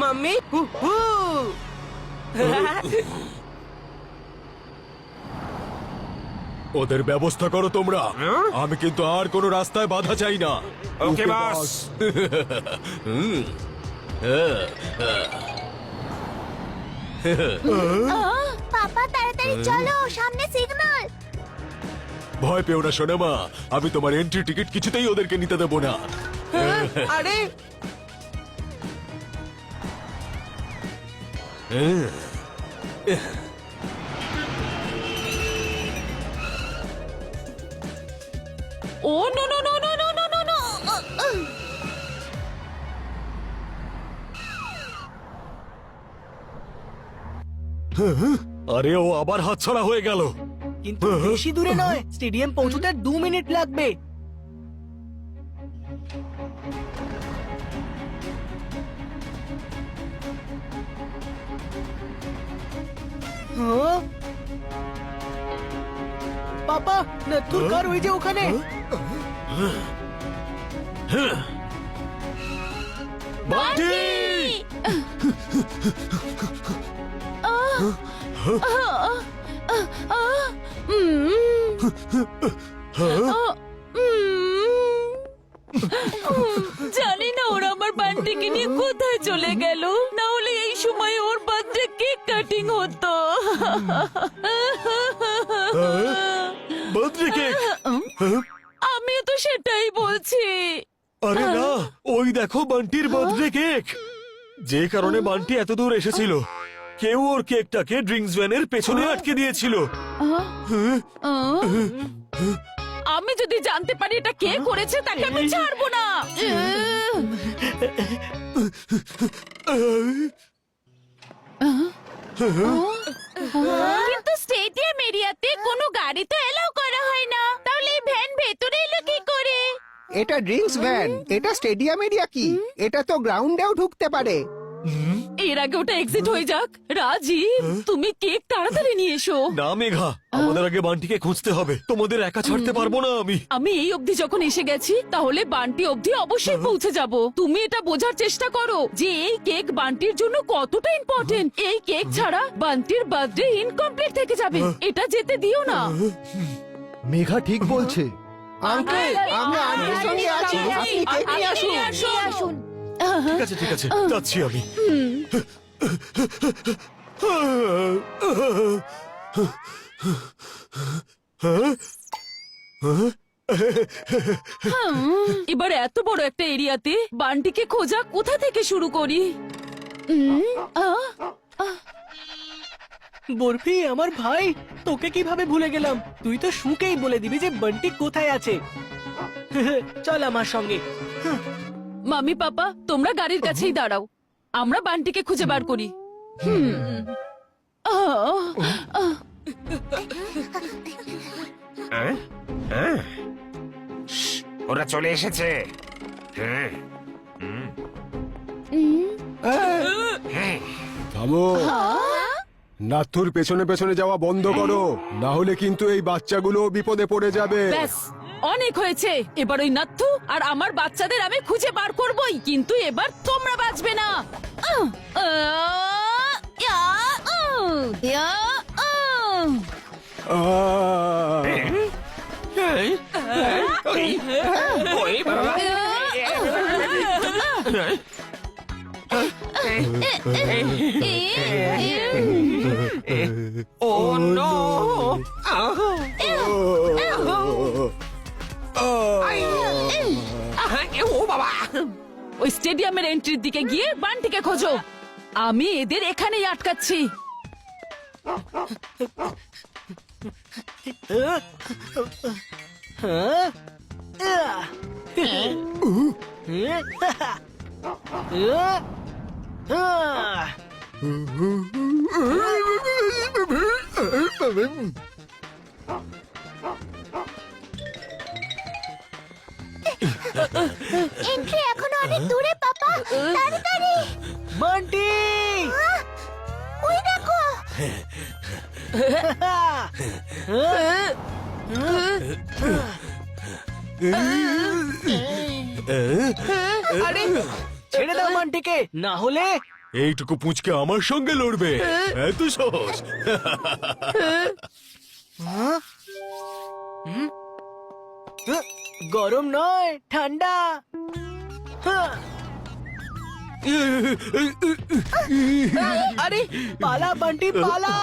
Mummy ওদের ব্যবস্থা করো তোমরা। আমি কিন্তু আর কোনো রাস্তায় বাধা চাই না। ওকে বস। পাপা তাড়াতাড়ি চলো, সামনে সিগন্যাল। ভয় পেও না সোনামা, আমি তোমার এন্ট্রি টিকিট কিছুতেই ওদেরকে নিতে দেবো না। আরে ও no no no no no no no no. আরে ও আবার হাতছাড়া হয়ে গেল। কিন্তু বেশি দূরে নয়, স্টেডিয়াম পৌঁছতে আর 2 মিনিট লাগবে। হ্যাঁ? পাপা, নথুর কার ওই যে ওখানে। বান্টি! জানি না ওরা আমার বান্টিকে নিয়ে কোথায় চলে গেল, না হলে এই সময় ওর বার্থডে কেক কাটিং হতো। Birthday cake? আমিও তো সেটাই বলছি। আরে না, ওই দেখো বান্টির বার্থডে কেক। যে কারণে বান্টি এত দূর এসেছিল, কেউ ওর কেকটাকে ড্রিঙ্কস ভ্যানের পেছনে আটকে দিয়েছিল। আমি যদি জানতে পারি এটা কে করেছে, তাকে আমি ছাড়বো না। কিন্তু স্টেডিয়াম এরিয়াতে কোনো গাড়ি তো এলাও করা হয় না, তাহলে এই ভ্যান ভেতরে এলো কি করে? এটা ড্রিঙ্কস ভ্যান, এটা স্টেডিয়াম এরিয়া কি? এটা তো গ্রাউন্ডেও ঢুকতে পারে। এর আগে ওটা এক্সিট হয়ে যাক। রাজীব, তুমি কেক তাড়াতাড়ি নিয়ে এসো। না মেঘা, আমাদের আগে বান্টিকে খুঁজতে হবে। তোমাদের একা ছাড়তে পারবো না আমি। আমি এই অবধি যখন এসে গেছি, তাহলে বান্টি অবধি অবশ্যই পৌঁছে যাব। তুমি এটা বোঝার চেষ্টা করো যে এই কেক বান্টির জন্য কতটা ইম্পর্টেন্ট। এই কেক ছাড়া বান্টির বার্থডে ইনকমপ্লিট থেকে যাবে। এটা যেতে দিও না। মেঘা ঠিক বলছে। আঙ্কেল, আমরা আন্টির সঙ্গে আছি, আপনি কেক নিয়ে আসুন। আসুন। ঠিক আছে ঠিক আছে, যাচ্ছি আমি। এবার এত বড় একটা এরিয়াতে বান্টিকে খোঁজা কোথা থেকে শুরু করি? বরফি, আমার ভাই, তোকে কিভাবে ভুলে গেলাম? তুই তো শুকেই বলে দিবি যে বান্টি কোথায় আছে। চল আমার সঙ্গে। মামি পাপা, তোমরা গাড়ির কাছেই দাঁড়াও, আমরা বান্টিকে খুঁজে বার করি। ওরা চলে এসেছে। হ্যাঁ হ্যাঁ। থামো, নাথুর পেছনে পেছনে যাওয়া বন্ধ করো, না হলে কিন্তু এই বাচ্চাগুলো বিপদে পড়ে যাবে। ব্যাস, অনেক হয়েছে। এবার ওই নাথু আর আমার বাচ্চাদের আমি খুঁজে বার করবই, কিন্তু এবার তোমরা বাঁচবে না। ওই বাবা। ও নো। ও বাবা। ওই স্টেডিয়ামের এন্ট্রির দিকে গিয়ে বান্টিকে খোঁজো। আমি এদের এখানেই আটকাচ্ছি। এন্ট্রি এখনো অনেক দূরে পাপা, তাড়াতাড়ি। বান্টি, ওই দেখো। আরে ছেড়ে দাও বান্টিকে, না হলে এইটুকু পুঁচকে আমার সঙ্গে লড়বে? এত সহজ? গরম নয়, ঠান্ডা। আরে পালা বান্টি পালা।